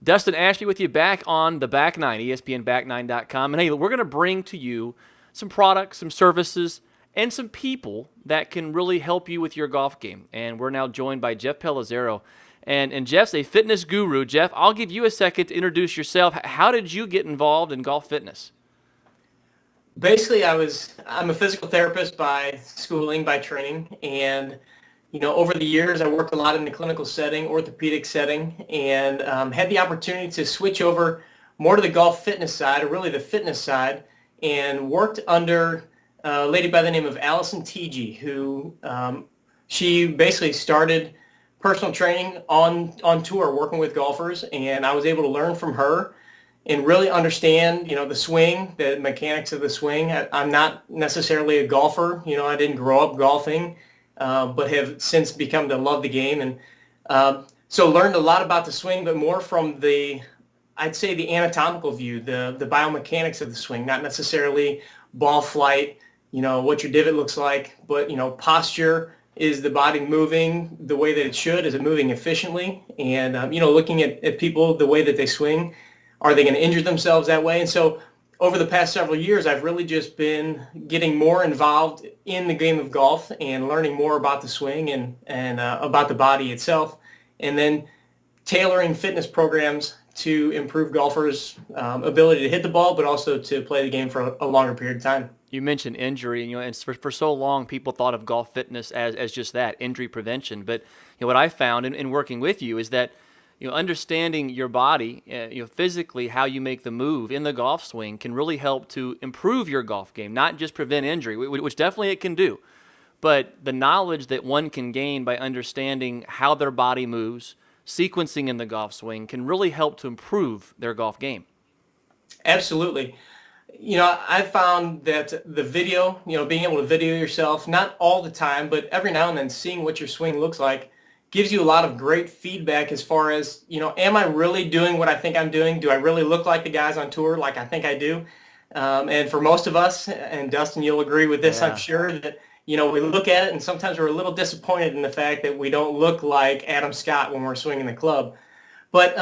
Dustin Ashby with you back on the Back Nine, ESPNBack9.com. And hey, we're going to bring to you some products, some services, and some people that can really help you with your golf game. And we're now joined by Jeff Pelizzaro. And Jeff's a fitness guru. Jeff, I'll give you a second to introduce yourself. How did you get involved in golf fitness? Basically, I'm a physical therapist by schooling, by training, and over the years, I worked a lot in the clinical setting, orthopedic setting, and had the opportunity to switch over more to the golf fitness side, or really the fitness side, and worked under a lady by the name of Allison Teege, who she basically started personal training on tour, working with golfers, and I was able to learn from her and really understand, the swing, the mechanics of the swing. I'm not necessarily a golfer. I didn't grow up golfing, but have since become to love the game. And so learned a lot about the swing, but more from I'd say the anatomical view, the biomechanics of the swing, not necessarily ball flight, what your divot looks like, but, posture. Is the body moving the way that it should? Is it moving efficiently? And, looking at people, the way that they swing, are they going to injure themselves that way? And so over the past several years, I've really just been getting more involved in the game of golf and learning more about the swing and about the body itself, and then tailoring fitness programs to improve golfers' ability to hit the ball, but also to play the game for a longer period of time. You mentioned injury, and for so long people thought of golf fitness as just that, injury prevention. But what I found in working with you is that understanding your body, physically how you make the move in the golf swing can really help to improve your golf game, not just prevent injury, which definitely it can do. But the knowledge that one can gain by understanding how their body moves, sequencing in the golf swing, can really help to improve their golf game. Absolutely. I found that the video, being able to video yourself, not all the time, but every now and then seeing what your swing looks like gives you a lot of great feedback as far as, am I really doing what I think I'm doing? Do I really look like the guys on tour like I think I do? And for most of us, and Dustin, you'll agree with this, I'm sure, that, we look at it and sometimes we're a little disappointed in the fact that we don't look like Adam Scott when we're swinging the club. But,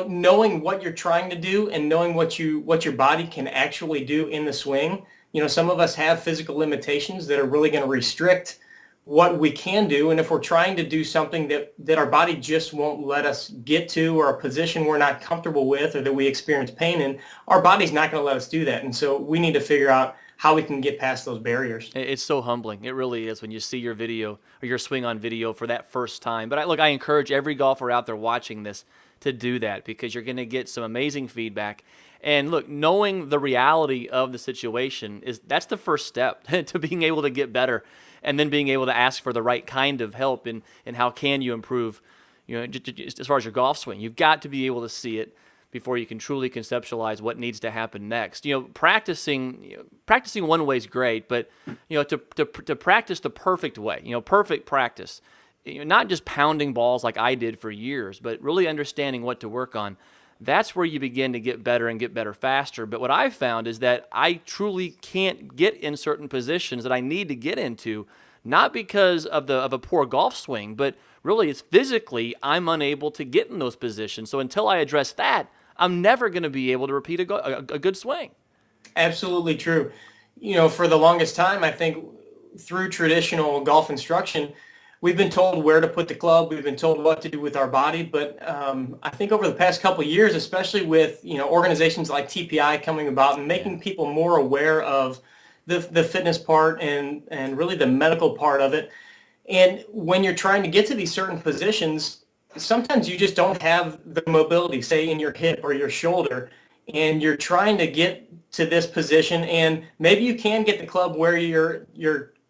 knowing what you're trying to do and knowing what your body can actually do in the swing, some of us have physical limitations that are really going to restrict what we can do. And if we're trying to do something that our body just won't let us get to, or a position we're not comfortable with, or that we experience pain in, our body's not going to let us do that. And so we need to figure out how we can get past those barriers. It's so humbling. It really is when you see your video or your swing on video for that first time. But I encourage every golfer out there watching this to do that, because you're going to get some amazing feedback. And look, knowing the reality of the situation that's the first step to being able to get better, and then being able to ask for the right kind of help and how can you improve, just as far as your golf swing. You've got to be able to see it before you can truly conceptualize what needs to happen next. Practicing one way is great, but to practice the perfect way, perfect practice. Not just pounding balls like I did for years, but really understanding what to work on. That's where you begin to get better and get better faster. But what I've found is that I truly can't get in certain positions that I need to get into, not because of a poor golf swing, but really it's physically I'm unable to get in those positions. So until I address that, I'm never going to be able to repeat a good swing. Absolutely true. For the longest time, I think through traditional golf instruction, we've been told where to put the club. We've been told what to do with our body. But I think over the past couple of years, especially with organizations like TPI coming about and making people more aware of the fitness part and really the medical part of it. And when you're trying to get to these certain positions, sometimes you just don't have the mobility, say in your hip or your shoulder, and you're trying to get to this position. And maybe you can get the club where your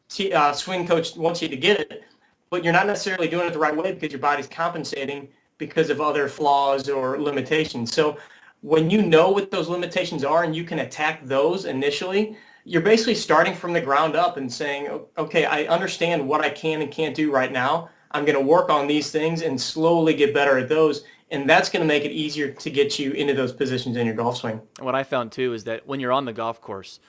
swing coach wants you to get it, but you're not necessarily doing it the right way because your body's compensating because of other flaws or limitations. So when you know what those limitations are and you can attack those initially, you're basically starting from the ground up and saying, okay, I understand what I can and can't do right now. I'm going to work on these things and slowly get better at those. And that's going to make it easier to get you into those positions in your golf swing. What I found too is that when you're on the golf course,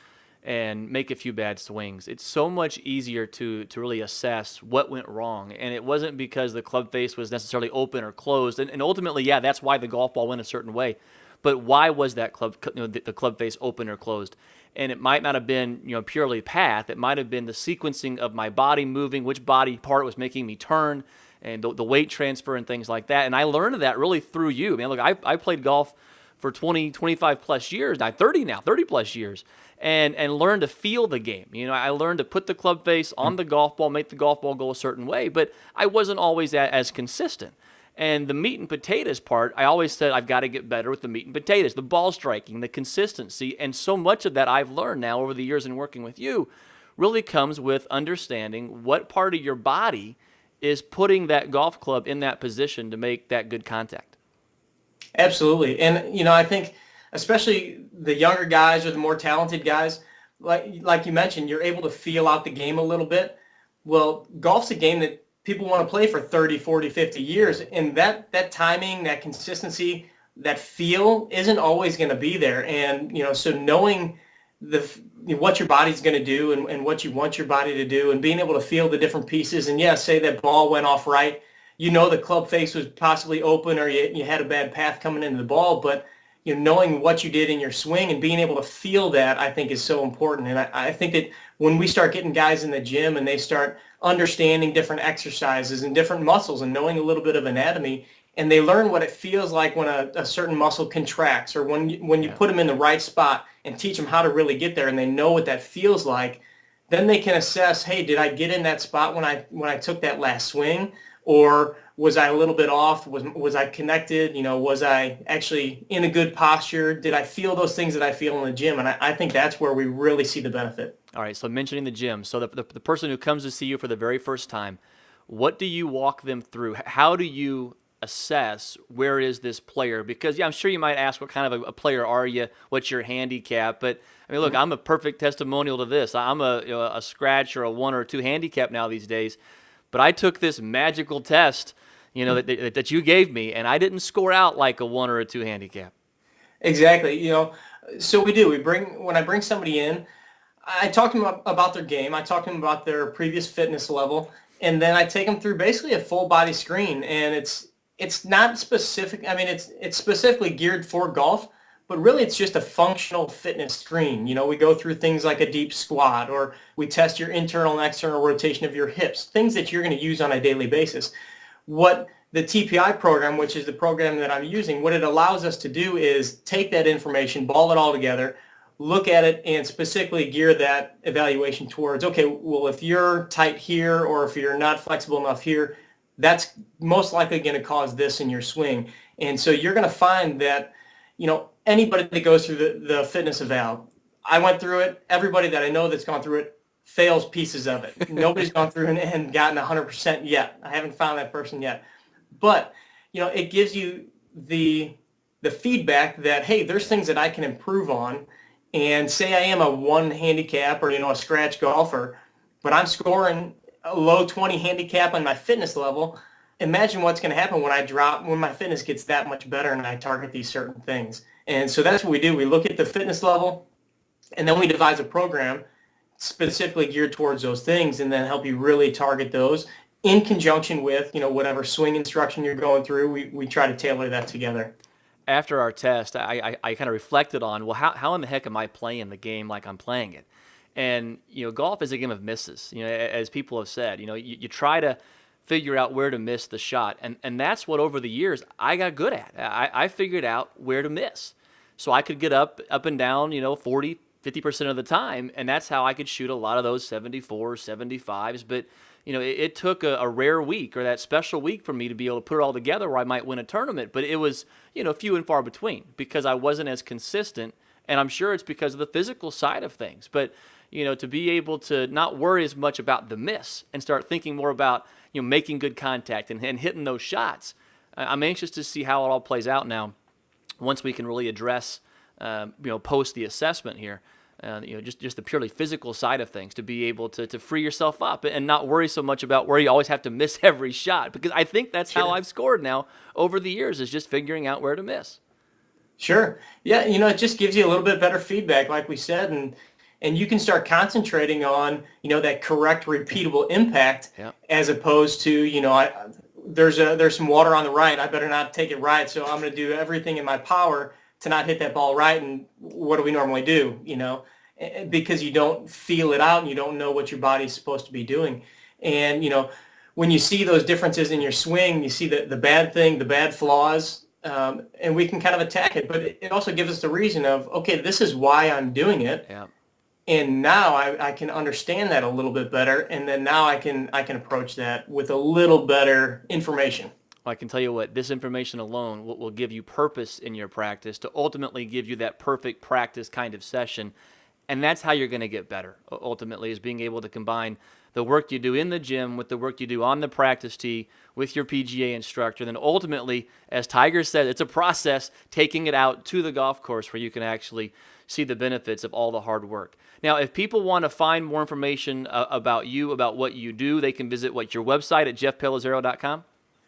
and make a few bad swings. It's so much easier to really assess what went wrong. And it wasn't because the club face was necessarily open or closed. And ultimately, yeah, that's why the golf ball went a certain way. But why was that the club face open or closed? And it might not have been, purely path. It might have been the sequencing of my body moving, which body part was making me turn, and the weight transfer and things like that. And I learned that really through you. Man, look, I played golf for 20, 25 plus years. I'm 30 now, 30 plus years. And learn to feel the game. I learned to put the club face on the golf ball, make the golf ball go a certain way, but I wasn't always as consistent. And the meat and potatoes part, I always said I've got to get better with the meat and potatoes, the ball striking, the consistency, and so much of that I've learned now over the years in working with you really comes with understanding what part of your body is putting that golf club in that position to make that good contact. Absolutely. And, I think especially the younger guys or the more talented guys, like you mentioned, you're able to feel out the game a little bit. Well, golf's a game that people want to play for 30, 40, 50 years. And that timing, that consistency, that feel isn't always going to be there. And, so knowing what your body's going to do and what you want your body to do and being able to feel the different pieces. And say that ball went off right. The club face was possibly open or you had a bad path coming into the ball, but knowing what you did in your swing and being able to feel that, I think, is so important. And I think that when we start getting guys in the gym and they start understanding different exercises and different muscles and knowing a little bit of anatomy, and they learn what it feels like when a certain muscle contracts or when you put them in the right spot and teach them how to really get there and they know what that feels like, then they can assess, hey, did I get in that spot when I took that last swing? Or was I a little bit off? Was I connected? Was I actually in a good posture? Did I feel those things that I feel in the gym? And I think that's where we really see the benefit. All right, so mentioning the gym. So the person who comes to see you for the very first time, what do you walk them through? How do you assess where is this player? Because, I'm sure you might ask what kind of a player are you? What's your handicap? But, look, I'm a perfect testimonial to this. I'm a scratch or a 1 or 2 handicap now these days. But I took this magical test, that you gave me, and I didn't score out like a 1 or a 2 handicap. Exactly. So we do. When I bring somebody in, I talk to them about their game. I talk to them about their previous fitness level, and then I take them through basically a full body screen. And it's not specific. It's specifically geared for golf, but really it's just a functional fitness screen. We go through things like a deep squat, or we test your internal and external rotation of your hips, things that you're going to use on a daily basis. What the TPI program, which is the program that I'm using, what it allows us to do is take that information, ball it all together, look at it, and specifically gear that evaluation towards, okay, well, if you're tight here or if you're not flexible enough here, that's most likely going to cause this in your swing. And so you're going to find that, anybody that goes through the fitness eval, I went through it, everybody that I know that's gone through it fails pieces of it. Nobody's gone through and gotten 100% yet. I haven't found that person yet. But, it gives you the feedback that, hey, there's things that I can improve on. And say I am a 1 handicap or, a scratch golfer, but I'm scoring a low 20 handicap on my fitness level. Imagine what's going to happen when my fitness gets that much better and I target these certain things. And so that's what we do. We look at the fitness level, and then we devise a program specifically geared towards those things and then help you really target those in conjunction with, whatever swing instruction you're going through. We try to tailor that together. After our test, I kind of reflected on, well, how in the heck am I playing the game like I'm playing it? And, golf is a game of misses, as people have said. You try to figure out where to miss the shot. And that's what over the years I got good at. I figured out where to miss. So I could get up and down, 40, 50% of the time. And that's how I could shoot a lot of those 74, 75s. But, it took a rare week or that special week for me to be able to put it all together where I might win a tournament. But it was, few and far between because I wasn't as consistent. And I'm sure it's because of the physical side of things. But, to be able to not worry as much about the miss and start thinking more about, making good contact and hitting those shots. I'm anxious to see how it all plays out now once we can really address, post the assessment here. Just the purely physical side of things, to be able to free yourself up and not worry so much about where you always have to miss every shot, because I think that's how I've scored now over the years, is just figuring out where to miss. Sure. Yeah, it just gives you a little bit better feedback, like we said, and and you can start concentrating on, that correct, repeatable impact, Yep. as opposed to, there's some water on the right. I better not take it right. So I'm going to do everything in my power to not hit that ball right. And what do we normally do? Because you don't feel it out and you don't know what your body's supposed to be doing. And, when you see those differences in your swing, you see the bad thing, the bad flaws, and we can kind of attack it. But it also gives us the reason of, okay, this is why I'm doing it. Yeah. And now I can understand that a little bit better, and then now I can approach that with a little better information. Well, I can tell you what, this information alone will give you purpose in your practice to ultimately give you that perfect practice kind of session. And that's how you're going to get better, ultimately, is being able to combine the work you do in the gym with the work you do on the practice tee with your PGA instructor. Then ultimately, as Tiger said, it's a process, taking it out to the golf course where you can actually see the benefits of all the hard work. Now, if people want to find more information about you, about what you do, they can visit your website at jeffpelizzaro.com?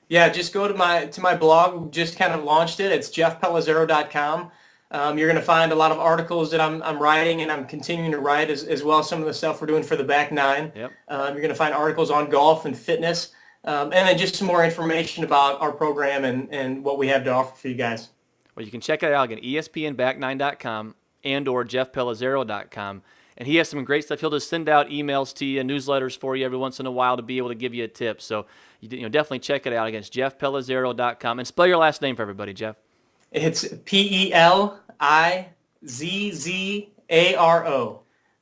Yeah, just go to my blog. Just kind of launched it. It's jeffpelizzaro.com. You're going to find a lot of articles that I'm writing, and I'm continuing to write, as well as some of the stuff we're doing for the back nine. Yep. You're going to find articles on golf and fitness, and then just some more information about our program and what we have to offer for you guys. Well, you can check it out again, espnback9.com and or jeffpelizzaro.com. And he has some great stuff. He'll just send out emails to you, newsletters for you every once in a while to be able to give you a tip. So definitely check it out again. It's jeffpelizzaro.com. And spell your last name for everybody, Jeff. It's Pelizzaro. I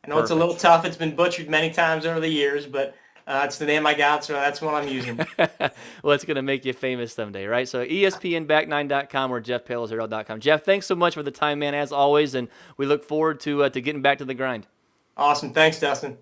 know Perfect. It's a little tough. It's been butchered many times over the years, but it's the name I got, so that's what I'm using. Well, it's going to make you famous someday, right? So espnback9.com or jeffpelizzaro.com. Jeff, thanks so much for the time, man, as always, and we look forward to getting back to the grind. Awesome. Thanks, Dustin.